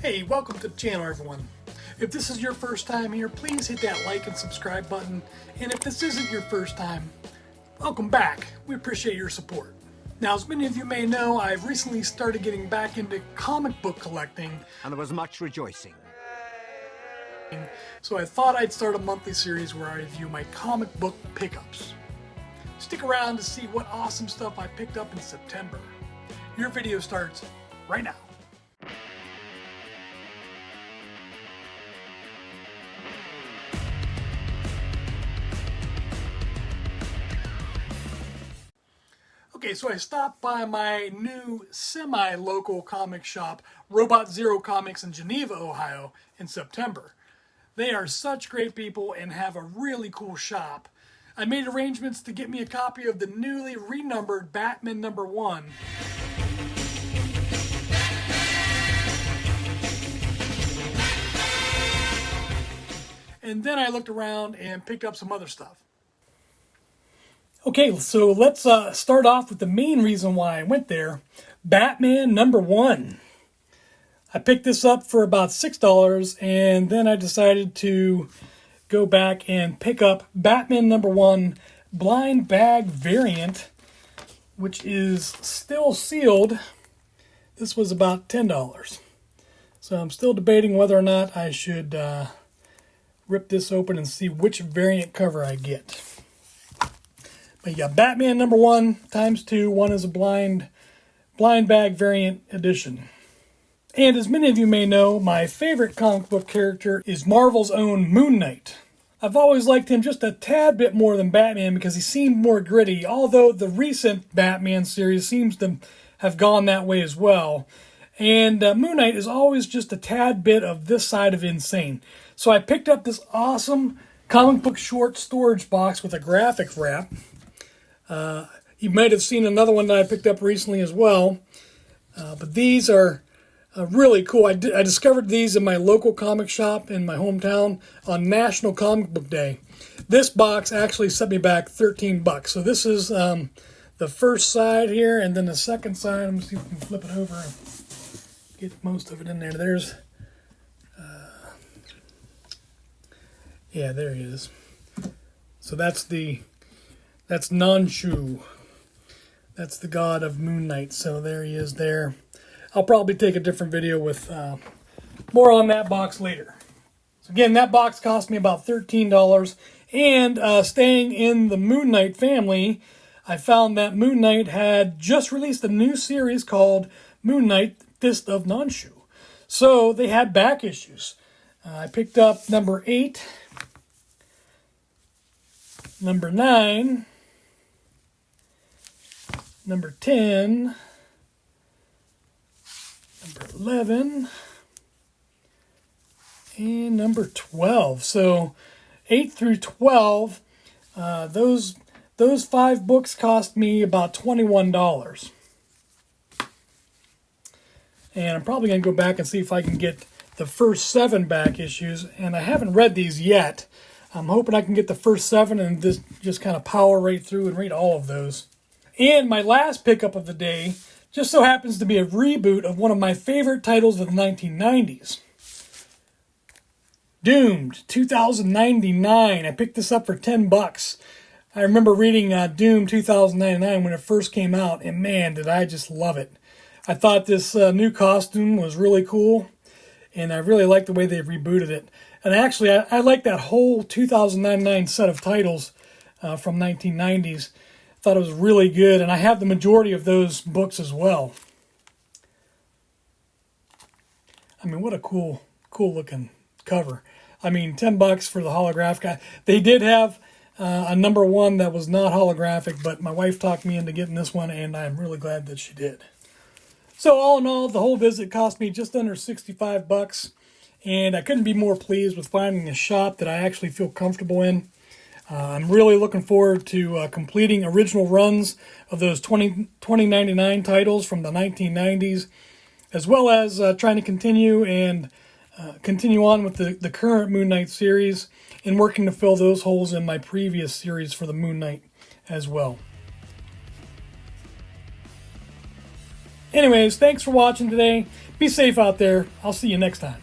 Hey, welcome to the channel, everyone. If this is your first time here, please hit that like and subscribe button. And if this isn't your first time, welcome back. We appreciate your support. Now, as many of you may know, I've recently started getting back into comic book collecting. And there was much rejoicing. So I thought I'd start a monthly series where I review my comic book pickups. Stick around to see what awesome stuff I picked up in September. Your video starts right now. Okay, so I stopped by my new semi-local comic shop, Robot Zero Comics in Geneva, Ohio, in September. They are such great people and have a really cool shop. I made arrangements to get me a copy of the newly renumbered Batman #1. And then I looked around and picked up some other stuff. Okay, so let's start off with the main reason why I went there. Batman #1. I picked this up for about $6, and then I decided to go back and pick up Batman #1 blind bag variant, which is still sealed. This was about $10. So I'm still debating whether or not I should rip this open and see which variant cover I get. But yeah, Batman #1 ×2. One is a blind bag variant edition. And as many of you may know, my favorite comic book character is Marvel's own Moon Knight. I've always liked him just a tad bit more than Batman because he seemed more gritty, although the recent Batman series seems to have gone that way as well. And Moon Knight is always just a tad bit of this side of insane. So I picked up this awesome comic book short storage box with a graphic wrap. You might have seen another one that I picked up recently as well. But these are really cool. I discovered these in my local comic shop in my hometown on National Comic Book Day. This box actually set me back $13. So this is the first side here, and then the second side. Let me see if we can flip it over and get most of it in there. There's, yeah, there he is. So that's Knonshu. That's the god of Moon Knight. So there he is there. I'll probably take a different video with more on that box later. So again, that box cost me about $13. And staying in the Moon Knight family, I found that Moon Knight had just released a new series called Moon Knight Fist of Knonshu. So they had back issues. I picked up number 8, number 9, number 10, number 11, and number 12. So 8 through 12, those 5 books cost me about $21. And I'm probably going to go back and see if I can get the first 7 back issues. And I haven't read these yet. I'm hoping I can get the first 7 and just kind of power right through and read all of those. And my last pickup of the day just so happens to be a reboot of one of my favorite titles of the 1990s. Doomed, 2099. I picked this up for $10. I remember reading Doom 2099 when it first came out, and man, did I just love it. I thought this new costume was really cool, and I really liked the way they rebooted it. And actually, I like that whole 2099 set of titles from 1990s. Thought it was really good, and I have the majority of those books as well. I mean, what a cool looking cover. I mean, $10 for the holographic. They did have a #1 that was not holographic, but my wife talked me into getting this one, and I'm really glad that she did. So all in all, the whole visit cost me just under $65, and I couldn't be more pleased with finding a shop that I actually feel comfortable in. I'm really looking forward to completing original runs of those 2099 titles from the 1990s, as well as trying to continue on with the current Moon Knight series and working to fill those holes in my previous series for the Moon Knight as well. Anyways, thanks for watching today. Be safe out there. I'll see you next time.